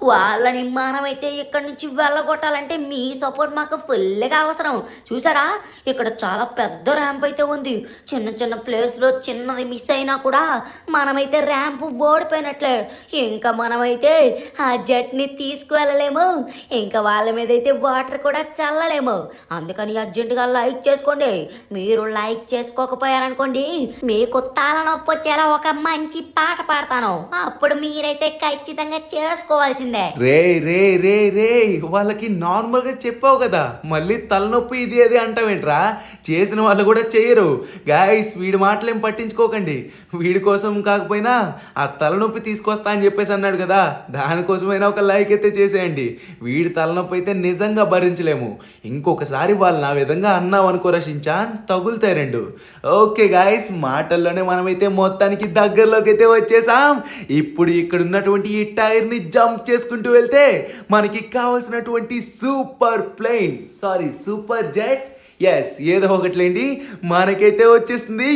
వాళ్ళని మనమైతే ఇక్కడి నుంచి వెళ్ళగొట్టాలంటే మీ సపోర్ట్ మాకు ఫుల్గా అవసరం. చూసారా, ఇక్కడ చాలా పెద్ద ర్యాంప్ అయితే ఉంది. చిన్న చిన్న ప్లేస్లో చిన్నది మిస్ అయినా కూడా మనమైతే ర్యాంప్ ఓడిపోయినట్లే. ఇంకా మనమైతే ఆ జట్ని తీసుకువెళ్ళలేము, ఇంకా వాళ్ళ మీద అయితే వాటర్ కూడా చల్లలేము. అందుకని అర్జెంటుగా లైక్ చేసుకోండి. మీరు లైక్ చేసుకోకపోయారనుకోండి, మీకు తలనొప్పి వచ్చేలా ఒక మంచి పాట పాడతాను, అప్పుడు మీరైతే ఖచ్చితంగా చేసుకోవాల్సిందే. రే రే రే రే వాళ్ళకి నార్మల్గా చెప్పావు కదా, మళ్ళీ తలనొప్పి ఇది అది అంటావేంట్రా? చేసిన వాళ్ళు కూడా చేయరు. గాయస్, వీడి మాటలేం పట్టించుకోకండి. వీడి కోసం కాకపోయినా ఆ తలనొప్పి తీసుకొస్తా అని చెప్పేసి అన్నాడు కదా, దానికోసమైనా ఒక లైక్ అయితే చేసేయండి. వీడి తలనొప్పి అయితే నిజంగా భరించలేము. ఇంకొకసారి వాళ్ళు నా విధంగా అన్నావు అనుకో రషించాన్, తగులుతాయి రెండు. ఓకే గాయస్, మాటల్లోనే మనమైతే మొత్తానికి దగ్గరలోకి అయితే వచ్చేసాం. ఇప్పుడు ఇక్కడ ఉన్నటువంటి ఈ టైర్ని జంప్ చేసుకుంటూ వెళ్తే మనకి కావాల్సినటువంటి సూపర్ జెట్ ఏదో ఒకట్లేండి మనకైతే వచ్చేస్తుంది.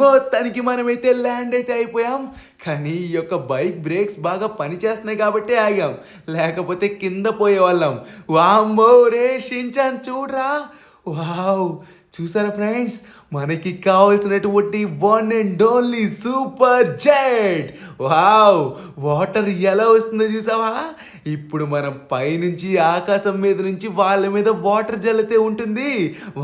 మొత్తానికి మనమైతే ల్యాండ్ అయితే అయిపోయాం. కానీ ఈ యొక్క బైక్ బ్రేక్స్ బాగా పనిచేస్తున్నాయి కాబట్టి ఆగాం, లేకపోతే కింద పోయేవాళ్ళం. వామ్మో రే షించాన్, చూడరా, వావ్, చూసారా ఫ్రెండ్స్, మనకి కావాల్సినటువంటి one and only super jet. Wow, water ఎలా వస్తుందో చూసావా? ఇప్పుడు మనం పైనుంచి ఆకాశం మీద నుంచి వాళ్ళ మీద వాటర్ జల్లితే ఉంటుంది,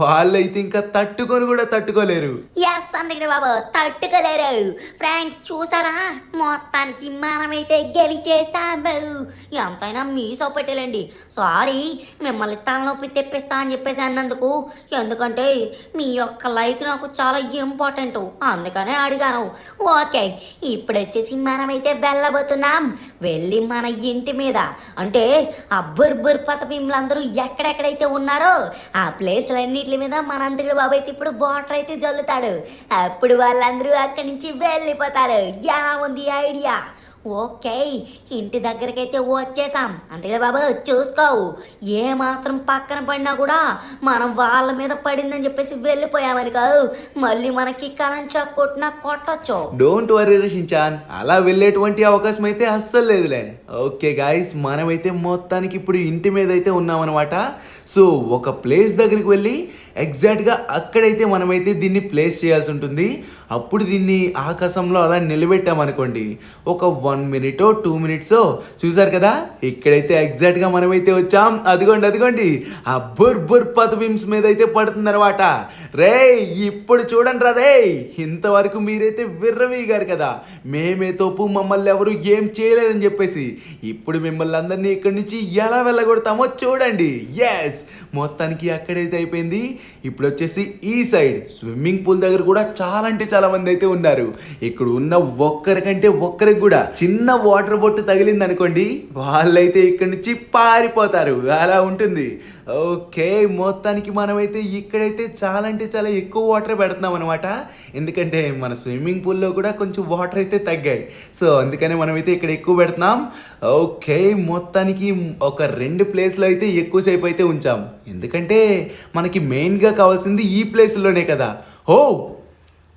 వాళ్ళైతే ఇంకా తట్టుకొని కూడా తట్టుకోలేరు. ఎస్ అందుకని బాబు, తట్టుకోలేరు. ఫ్రెండ్స్ చూసారా, మొత్తానికి మనమైతే గెలిచేసాము. ఎంతైనా మీ సోపెట్టేలండి. సారీ మిమ్మల్ని తలనొప్పి తెప్పిస్తా అని చెప్పేసి అన్నందుకు. ఎందుకంటే మీ యొక్క లైక్ నాకు చాలా ఇంపార్టెంట్, అందుకనే అడిగాను. ఓకే, ఇప్పుడు వచ్చేసి మనమైతే వెళ్ళబోతున్నాం. వెళ్ళి మన ఇంటి మీద, అంటే ఆ బుర్బుర్ పతపీములందరూ ఎక్కడెక్కడైతే ఉన్నారో ఆ ప్లేస్లన్నిటి మీద మనంతటి బాబు అయితే ఇప్పుడు వాటర్ అయితే జల్లుతాడు. అప్పుడు వాళ్ళందరూ అక్కడి నుంచి వెళ్ళిపోతారు. ఎలా ఉంది ఐడియా? ఓకే, ఇంటి దగ్గరకైతే వచ్చేసాం. అంతే బాబు, చూసుకోవు, ఏ మాత్రం పక్కన పడినా కూడా మనం వాళ్ళ మీద పడిందని చెప్పేసి వెళ్ళిపోయామని కాదు, మళ్ళీ మనకి కరెంట్ షాక్ కొట్టినా కొట్టచ్చు. డోంట్ వరీ రషించాన్, అలా వెళ్ళేటువంటి అవకాశం అయితే అస్సలు లేదులే. ఓకే గాయస్, మనమైతే మొత్తానికి ఇప్పుడు ఇంటి మీద అయితే ఉన్నామన్నమాట. సో ఒక ప్లేస్ దగ్గరికి వెళ్ళి ఎగ్జాక్ట్గా అక్కడైతే మనమైతే దీన్ని ప్లేస్ చేయాల్సి ఉంటుంది. అప్పుడు దీన్ని ఆకాశంలో అలా నిలబెట్టామనుకోండి, ఒక 1 మినిటో 2 మినిట్సో, చూసారు కదా, ఇక్కడైతే ఎగ్జాక్ట్గా మనమైతే వచ్చాం. అదిగోండి ఆ బుర్ పతబిమ్స్ మీద అయితే పడుతుంది అనమాట. రే ఇప్పుడు చూడండి రా రే, ఇంతవరకు మీరైతే విర్రవీగారు కదా, మేమే తోపు, మమ్మల్ని ఎవరు ఏం చేయలేదని చెప్పేసి. ఇప్పుడు మిమ్మల్ని అందరినీ ఇక్కడి నుంచి ఎలా వెళ్ళగొడతామో చూడండి. మొత్తానికి అక్కడైతే అయిపోయింది. ఇప్పుడు వచ్చేసి ఈ సైడ్ స్విమ్మింగ్ పూల్ దగ్గర కూడా చాలా అంటే చాలా మంది అయితే ఉన్నారు. ఇక్కడ ఉన్న ఒక్కరికంటే ఒక్కరికి కూడా చిన్న వాటర్ బొట్టు తగిలింది అనుకోండి, వాళ్ళైతే ఇక్కడ నుంచి పారిపోతారు. అలా ఉంటుంది. ఓకే, మొత్తానికి మనమైతే ఇక్కడైతే చాలా అంటే చాలా ఎక్కువ వాటర్ పెడుతున్నాం అనమాట. ఎందుకంటే మన స్విమ్మింగ్ పూల్లో కూడా కొంచెం వాటర్ అయితే తగ్గాయి. సో అందుకనే మనమైతే ఇక్కడ ఎక్కువ పెడుతున్నాం. ఓకే, మొత్తానికి ఒక 2 ప్లేస్లో అయితే ఎక్కువసేపు అయితే ఉంచాం. ఎందుకంటే మనకి మెయిన్గా కావాల్సింది ఈ ప్లేస్లోనే కదా. ఓ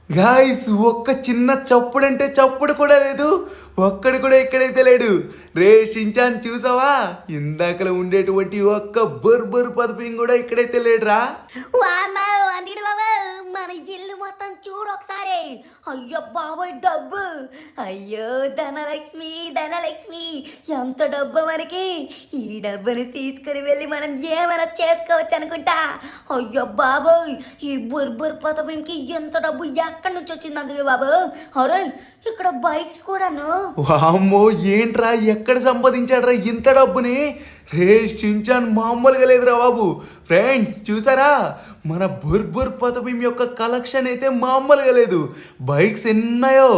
గాయ్స్, ఒక్క చిన్న చప్పుడంటే చప్పుడు కూడా లేదు, ఒక్కడు కూడా ఎక్కడైతే లేడు. రే షించాన్, చూసావా, ఇందాకలో ఉండేటువంటి ఒక్క బుర్ పదపీం కూడా ఇక్కడైతే లేడురా. అందుకని బాబు, మన ఇల్లు మొత్తం చూడు ఒకసారి. అయ్యో బాబోయ్, డబ్బు, అయ్యో ధనలక్ష్మి ఎంత డబ్బు మనకి. ఈ డబ్బుని తీసుకుని వెళ్ళి మనం ఏమైనా చేసుకోవచ్చు అనుకుంటా. అయ్యో బాబోయ్, ఈ బుర్ పదపీంకి ఎంత డబ్బు ఎక్కడి నుంచి వచ్చింది అందుకే బాబు. అరే ఇక్కడ బైక్స్ కూడాను. వామ్మో, ఏంట్రా, ఎక్కడ సంపాదించాడ్రా ఇంత డబ్బుని? రే షించాన్, మామూలుగా లేదురా బాబు. ఫ్రెండ్స్ చూసారా, మన బుర్ పతబీం యొక్క కలెక్షన్ అయితే మామూలుగా లేదు. బైక్స్ ఎన్నాయో,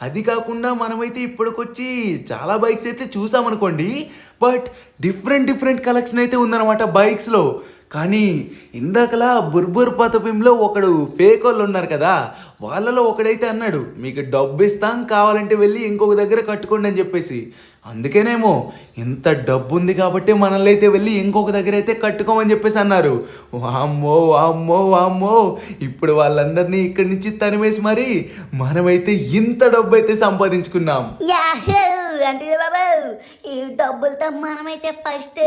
అది కాకుండా మనమైతే ఇప్పటికొచ్చి చాలా బైక్స్ అయితే చూసామనుకోండి, బట్ డిఫరెంట్ కలెక్షన్ అయితే ఉందన్నమాట బైక్స్లో. కానీ ఇందాకలా బుర్బుర్ పతపంలో ఒకడు ఫేక్ వాళ్ళు ఉన్నారు కదా, వాళ్ళలో ఒకడైతే అన్నాడు మీకు డబ్బు ఇస్తాం కావాలంటే వెళ్ళి ఇంకొక దగ్గర కట్టుకోండి అని చెప్పేసి. అందుకేనేమో ఇంత డబ్బు ఉంది కాబట్టి మనల్ని అయితే వెళ్ళి ఇంకొక దగ్గర అయితే కట్టుకోమని చెప్పేసి అన్నారు. వామ్మో వామ్మో వామ్మో, ఇప్పుడు వాళ్ళందరినీ ఇక్కడి నుంచి తరిమేసి మరి మనమైతే ఇంత డబ్బు అయితే సంపాదించుకున్నాం. యాహూ! అంటే బాబు ఈ డబ్బులతో మనమైతే ఫస్ట్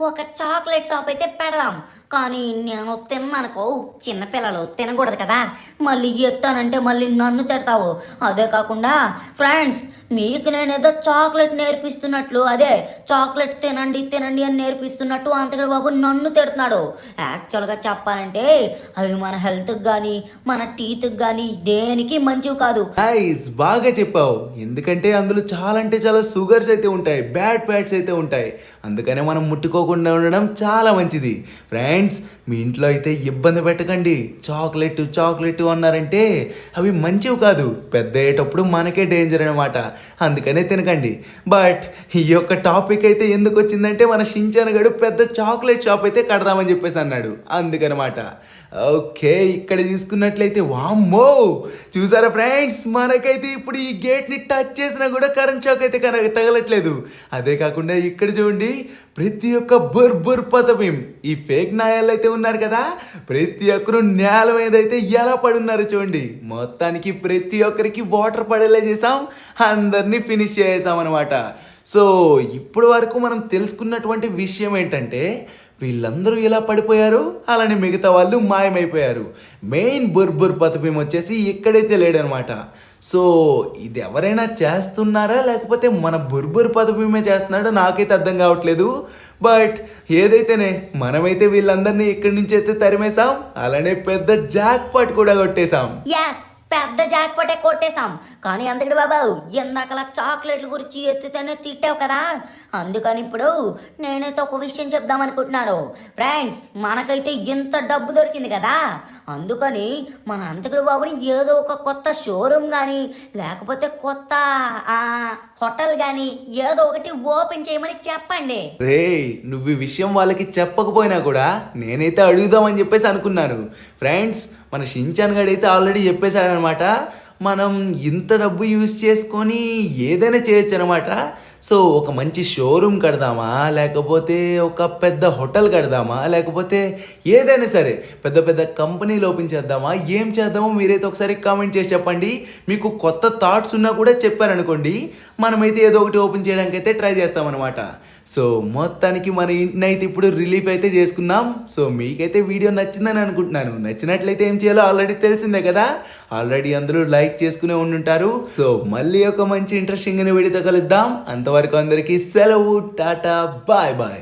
ఒక చాక్లెట్ షాప్ అయితే పెడదాం. కానీ నేను తిన్నానుకో, చిన్నపిల్లలు తినకూడదు కదా, మళ్ళీ ఎత్తానంటే మళ్ళీ నన్ను తిడతావు. అదే కాకుండా ఫ్రెండ్స్, మీకు నేను ఏదో చాక్లెట్ నేర్పిస్తున్నట్లు, అదే చాక్లెట్ తినండి తినండి అని నేర్పిస్తున్నట్టు అంతకడ బాబు నన్ను తిడుతున్నాడు. యాక్చువల్గా చెప్పాలంటే అవి మన హెల్త్కి కానీ మన టీత్కి కానీ దేనికి మంచివి కాదు. నైస్, బాగా చెప్పావు. ఎందుకంటే అందులో చాలా అంటే చాలా షుగర్స్ అయితే ఉంటాయి, బ్యాడ్ ఫ్యాట్స్ అయితే ఉంటాయి. అందుకనే మనం ముట్టుకోకుండా ఉండడం చాలా మంచిది. ఫ్రెండ్స్, మీ ఇంట్లో అయితే ఇబ్బంది పెట్టకండి. చాక్లెట్ చాక్లెట్ అన్నారంటే అవి మంచివి కాదు, పెద్ద అయ్యేటప్పుడు మనకే డేంజర్ అనమాట. అందుకనే తినకండి. బట్ ఈ యొక్క టాపిక్ అయితే ఎందుకు వచ్చిందంటే మన షించాన్ గడు పెద్ద చాక్లెట్ షాప్ అయితే కడదామని చెప్పేసి అన్నాడు, అందుకనమాట. ఓకే, ఇక్కడ తీసుకున్నట్లయితే వామ్మో, చూసారా ఫ్రెండ్స్, మనకైతే ఇప్పుడు ఈ గేట్ని టచ్ చేసినా కూడా కరెంట్ షాక్ అయితే తగలట్లేదు. అదే కాకుండా ఇక్కడ చూడండి, ప్రతి ఒక్క బుర్బుర్ పతపం ఈ ఫేక్ నాయాలు అయితే ఉన్నారు కదా, ప్రతి ఒక్కరు నేల మీద అయితే ఎలా పడున్నారు చూడండి. మొత్తానికి ప్రతి ఒక్కరికి వాటర్ పడేలా చేసాం, అందరినీ ఫినిష్ చేసాం అనమాట. సో ఇప్పుడు వరకు మనం తెలుసుకున్నటువంటి విషయం ఏంటంటే వీళ్ళందరూ ఇలా పడిపోయారు, అలానే మిగతా వాళ్ళు మాయమైపోయారు. మెయిన్ బుర్బుర్ పతపం వచ్చేసి ఇక్కడైతే లేడనమాట. సో ఇది ఎవరైనా చేస్తున్నారా లేకపోతే మన బుర్బుర్ పతపమే చేస్తున్నాడో నాకైతే అర్థం కావట్లేదు. బట్ ఏదైతేనే మనమైతే వీళ్ళందరినీ ఇక్కడి నుంచి అయితే తరిమేసాం, అలానే పెద్ద జాక్ పాట్ కూడా కొట్టేశాం. ఎస్, పెద్ద జాక్ పట్టే కొట్టేశాం. కానీ అందుకని బాబు ఎందాకలా చాక్లెట్ల గురించి ఎత్తుతేనే తిట్టావు కదా, అందుకని ఇప్పుడు నేనైతే ఒక విషయం చెప్దాం అనుకుంటున్నాను. ఫ్రెండ్స్, మనకైతే ఎంత డబ్బు దొరికింది కదా, అందుకని మన అంతకుడు బాబుని ఏదో ఒక కొత్త షోరూమ్ కానీ లేకపోతే కొత్త హోటల్ కానీ ఏదో ఒకటి ఓపెన్ చేయమని చెప్పండి. రే, నువ్వు ఈ విషయం వాళ్ళకి చెప్పకపోయినా కూడా నేనైతే అడుగుదామని చెప్పేసి అనుకున్నాను. ఫ్రెండ్స్, మన షించాన్ గడు అయితే ఆల్రెడీ చెప్పేశాడనమాట, మనం ఇంత డబ్బు యూజ్ చేసుకొని ఏదైనా చేయొచ్చు అనమాట. సో ఒక మంచి షోరూమ్ కడదామా లేకపోతే ఒక పెద్ద హోటల్ కడదామా లేకపోతే ఏదైనా సరే పెద్ద పెద్ద కంపెనీలు ఓపెన్ చేద్దామా, ఏం చేద్దామో మీరైతే ఒకసారి కామెంట్ చేసి చెప్పండి. మీకు కొత్త థాట్స్ ఉన్నా కూడా చెప్పారనుకోండి, మనమైతే ఏదో ఒకటి ఓపెన్ చేయడానికి అయితే ట్రై చేస్తామన్నమాట. సో మొత్తానికి మన ఇంటిని అయితే ఇప్పుడు రిలీఫ్ అయితే చేసుకున్నాం. సో మీకైతే వీడియో నచ్చిందని అనుకుంటున్నాను. నచ్చినట్లయితే ఏం చేయాలో ఆల్రెడీ తెలిసిందే కదా, ఆల్రెడీ అందరూ లైక్ చేసుకునే ఉండుంటారు. సో మళ్ళీ ఒక మంచి ఇంట్రెస్టింగ్ వీడియోతో కలుద్దాం. అంతవరకు అందరికీ సెలవు, టాటా, బాయ్ బాయ్.